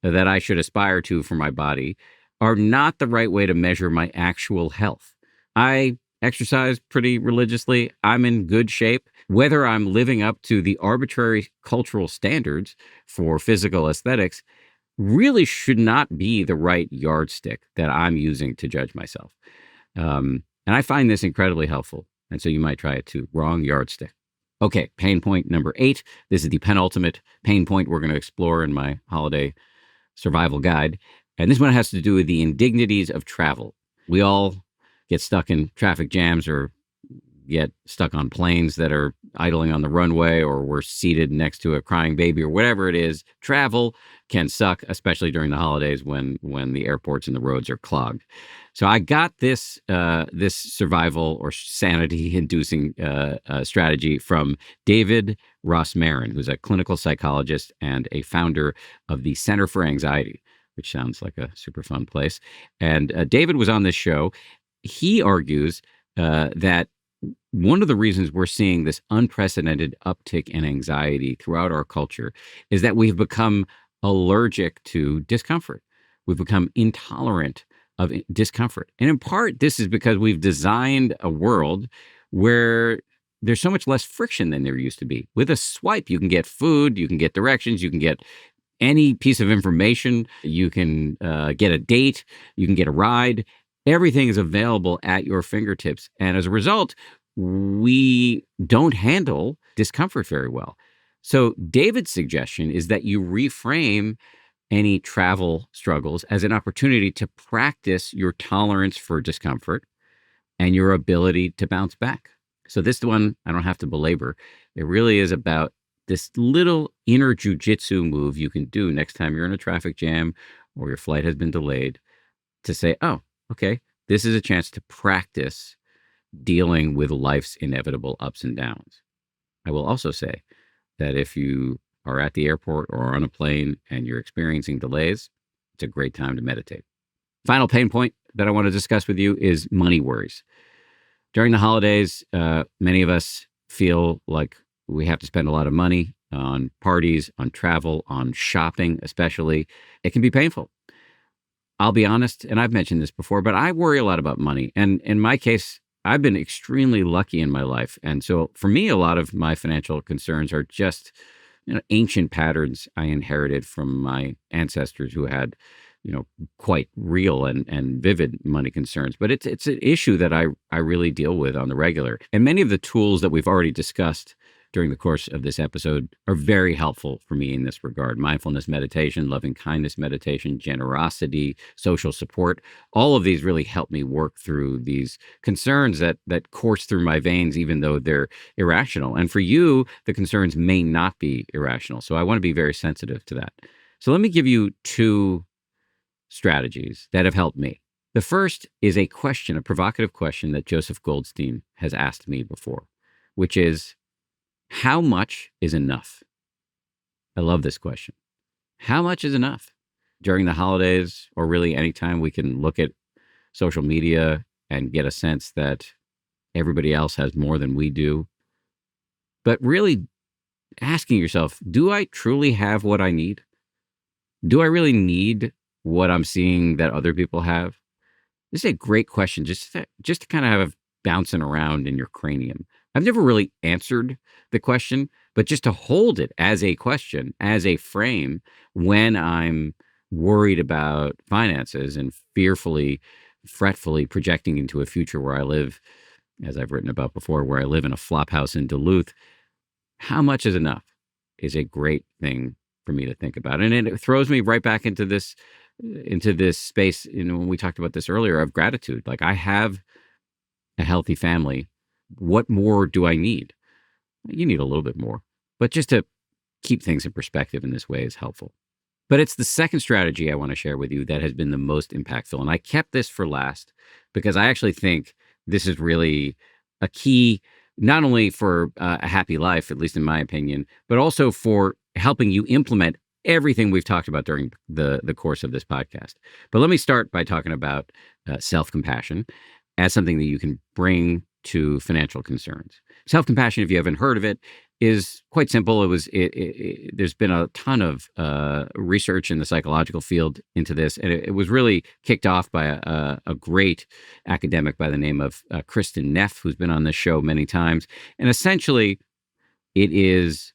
that I should aspire to for my body are not the right way to measure my actual health. I exercise pretty religiously. I'm in good shape. Whether I'm living up to the arbitrary cultural standards for physical aesthetics really should not be the right yardstick that I'm using to judge myself. And I find this incredibly helpful. And so you might try it too. Wrong yardstick. Okay, pain point number 8. This is the penultimate pain point we're going to explore in my holiday survival guide. And this one has to do with the indignities of travel. We all get stuck in traffic jams, or get stuck on planes that are idling on the runway, or we're seated next to a crying baby, or whatever it is. Travel can suck, especially during the holidays when the airports and the roads are clogged. So I got this survival or sanity-inducing strategy from David Ross-Marin, who's a clinical psychologist and a founder of the Center for Anxiety, which sounds like a super fun place. And David was on this show. He argues that one of the reasons we're seeing this unprecedented uptick in anxiety throughout our culture is that we've become allergic to discomfort. We've become intolerant of discomfort. And in part, this is because we've designed a world where there's so much less friction than there used to be. With a swipe, you can get food, you can get directions, you can get any piece of information, you can get a date, you can get a ride. Everything is available at your fingertips. And as a result, we don't handle discomfort very well. So David's suggestion is that you reframe any travel struggles as an opportunity to practice your tolerance for discomfort and your ability to bounce back. So this one, I don't have to belabor. It really is about this little inner jujitsu move you can do next time you're in a traffic jam or your flight has been delayed, to say, oh, okay, this is a chance to practice dealing with life's inevitable ups and downs. I will also say that if you are at the airport or on a plane and you're experiencing delays, it's a great time to meditate. Final pain point that I want to discuss with you is money worries. During the holidays, many of us feel like we have to spend a lot of money on parties, on travel, on shopping especially. It can be painful. I'll be honest, and I've mentioned this before, but I worry a lot about money. And in my case, I've been extremely lucky in my life. And so for me, a lot of my financial concerns are just ancient patterns I inherited from my ancestors who had, quite real and vivid money concerns. But it's an issue that I really deal with on the regular. And many of the tools that we've already discussed during the course of this episode are very helpful for me in this regard. Mindfulness meditation, loving kindness meditation, generosity, social support. All of these really help me work through these concerns that course through my veins, even though they're irrational. And for you, the concerns may not be irrational. So I want to be very sensitive to that. So let me give you two strategies that have helped me. The first is a question, a provocative question that Joseph Goldstein has asked me before, which is, how much is enough? I love this question. How much is enough? During the holidays, or really anytime, we can look at social media and get a sense that everybody else has more than we do. But really asking yourself, do I truly have what I need? Do I really need what I'm seeing that other people have? This is a great question, just to kind of have bouncing around in your cranium. I've never really answered the question, but just to hold it as a question, as a frame, when I'm worried about finances and fearfully, fretfully projecting into a future where I live, as I've written about before, where I live in a flop house in Duluth. How much is enough is a great thing for me to think about. And it throws me right back into this space, when we talked about this earlier, of gratitude. Like, I have a healthy family. What more do I need? You need a little bit more, but just to keep things in perspective in this way is helpful. But it's the second strategy I want to share with you that has been the most impactful. And I kept this for last because I actually think this is really a key, not only for a happy life, at least in my opinion, but also for helping you implement everything we've talked about during the course of this podcast. But let me start by talking about self-compassion as something that you can bring to financial concerns. Self-compassion, if you haven't heard of it, is quite simple. There's been a ton of research in the psychological field into this, and it was really kicked off by a great academic by the name of Kristen Neff, who's been on this show many times. And essentially, it is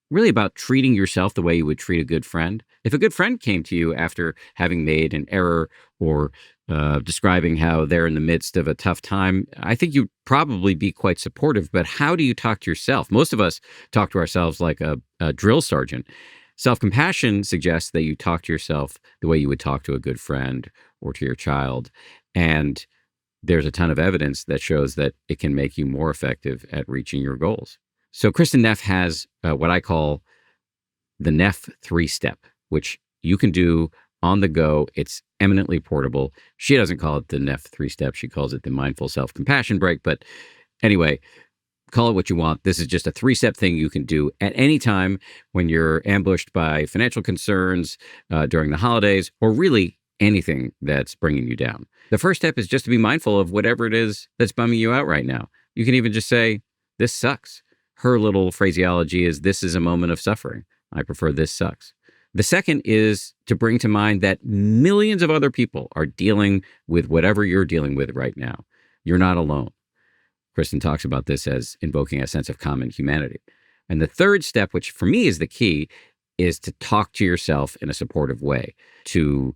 really about treating yourself the way you would treat a good friend. If a good friend came to you after having made an error or describing how they're in the midst of a tough time, I think you'd probably be quite supportive. But how do you talk to yourself? Most of us talk to ourselves like a drill sergeant. Self-compassion suggests that you talk to yourself the way you would talk to a good friend or to your child. And there's a ton of evidence that shows that it can make you more effective at reaching your goals. So Kristen Neff has what I call the Neff 3-step, which you can do on the go. It's eminently portable. She doesn't call it the Neff 3-step. She calls it the mindful self-compassion break. But anyway, call it what you want. This is just a 3-step thing you can do at any time when you're ambushed by financial concerns during the holidays, or really anything that's bringing you down. The first step is just to be mindful of whatever it is that's bumming you out right now. You can even just say, this sucks. Her little phraseology is, this is a moment of suffering. I prefer this sucks. The second is to bring to mind that millions of other people are dealing with whatever you're dealing with right now. You're not alone. Kristen talks about this as invoking a sense of common humanity. And the third step, which for me is the key, is to talk to yourself in a supportive way, to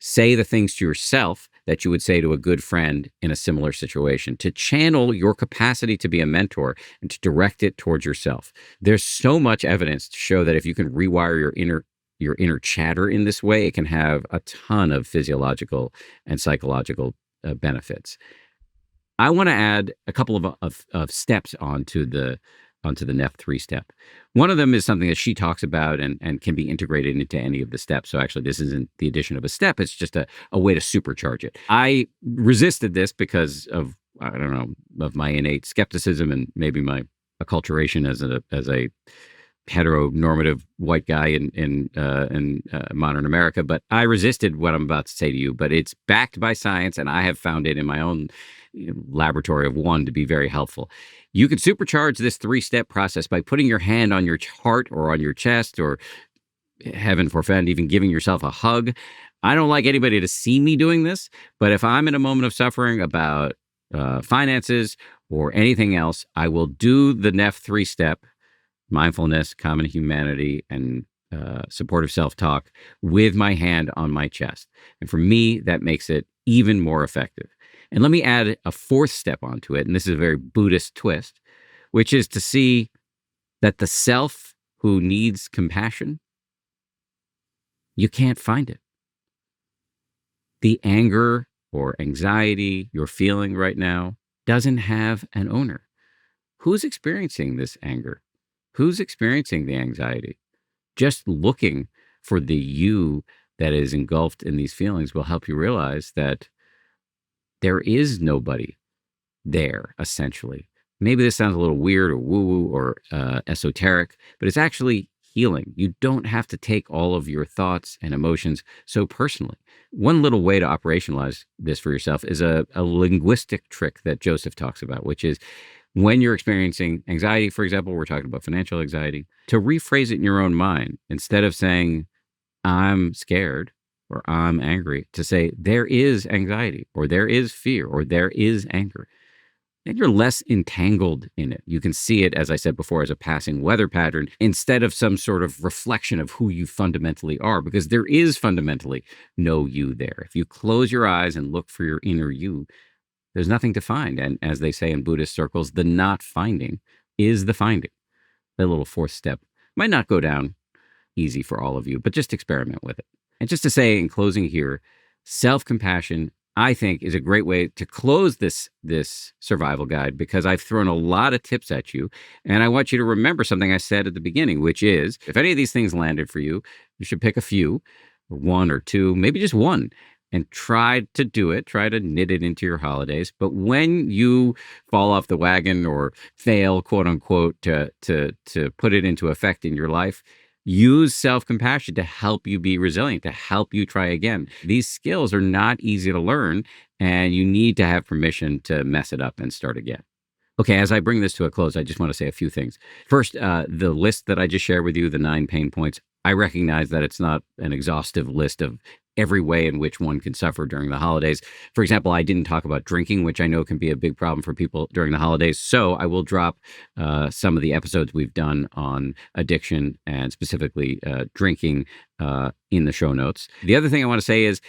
say the things to yourself that you would say to a good friend in a similar situation, to channel your capacity to be a mentor and to direct it towards yourself. There's so much evidence to show that if you can rewire your inner chatter in this way, it can have a ton of physiological and psychological benefits. I want to add a couple of steps onto the Neff 3-step. One of them is something that she talks about and can be integrated into any of the steps. So actually, this isn't the addition of a step. It's just a way to supercharge it. I resisted this because of, I don't know, of my innate skepticism and maybe my acculturation as a heteronormative white guy in modern America. But I resisted what I'm about to say to you. But it's backed by science, and I have found it in my own laboratory of one to be very helpful. You can supercharge this 3-step process by putting your hand on your heart or on your chest, or heaven forfend, even giving yourself a hug. I don't like anybody to see me doing this, but if I'm in a moment of suffering about finances or anything else, I will do the Neff 3-step, mindfulness, common humanity, and supportive self-talk, with my hand on my chest. And for me, that makes it even more effective. And let me add a 4th step onto it, and this is a very Buddhist twist, which is to see that the self who needs compassion, you can't find it. The anger or anxiety you're feeling right now doesn't have an owner. Who's experiencing this anger? Who's experiencing the anxiety? Just looking for the you that is engulfed in these feelings will help you realize that there is nobody there, essentially. Maybe this sounds a little weird or woo-woo or esoteric, but it's actually healing. You don't have to take all of your thoughts and emotions so personally. One little way to operationalize this for yourself is a linguistic trick that Joseph talks about, which is when you're experiencing anxiety, for example, we're talking about financial anxiety, to rephrase it in your own mind instead of saying, I'm scared or I'm angry, to say, there is anxiety or there is fear or there is anger. And you're less entangled in it. You can see it, as I said before, as a passing weather pattern instead of some sort of reflection of who you fundamentally are, because there is fundamentally no you there. If you close your eyes and look for your inner you, there's nothing to find. And as they say in Buddhist circles, the not finding is the finding. That little fourth step might not go down easy for all of you, but just experiment with it. And just to say in closing here, self-compassion, I think, is a great way to close this survival guide, because I've thrown a lot of tips at you. And I want you to remember something I said at the beginning, which is if any of these things landed for you, you should pick a few, one or two, maybe just one, and try to do it. Try to knit it into your holidays. But when you fall off the wagon or fail, quote unquote, to put it into effect in your life, use self-compassion to help you be resilient, to help you try again. These skills are not easy to learn, and you need to have permission to mess it up and start again. Okay, as I bring this to a close, I just want to say a few things. First, the list that I just shared with you, the 9 pain points, I recognize that it's not an exhaustive list of every way in which one can suffer during the holidays. For example, I didn't talk about drinking, which I know can be a big problem for people during the holidays. So I will drop some of the episodes we've done on addiction and specifically drinking in the show notes. The other thing I want to say is,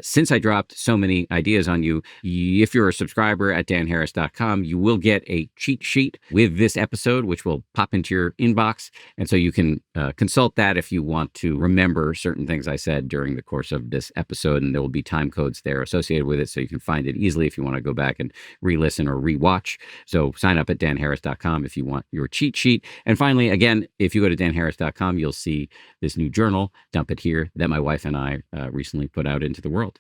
since I dropped so many ideas on you, if you're a subscriber at danharris.com, you will get a cheat sheet with this episode, which will pop into your inbox. And so you can consult that if you want to remember certain things I said during the course of this episode. And there will be time codes there associated with it, so you can find it easily if you want to go back and re-listen or re-watch. So sign up at danharris.com if you want your cheat sheet. And finally, again, if you go to danharris.com, you'll see this new journal, Dump It Here, that my wife and I recently put out into the world.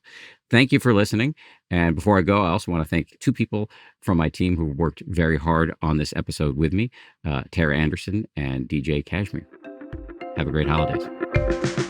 Thank you for listening. And before I go, I also want to thank 2 people from my team who worked very hard on this episode with me, Tara Anderson and DJ Kashmir. Have a great holidays.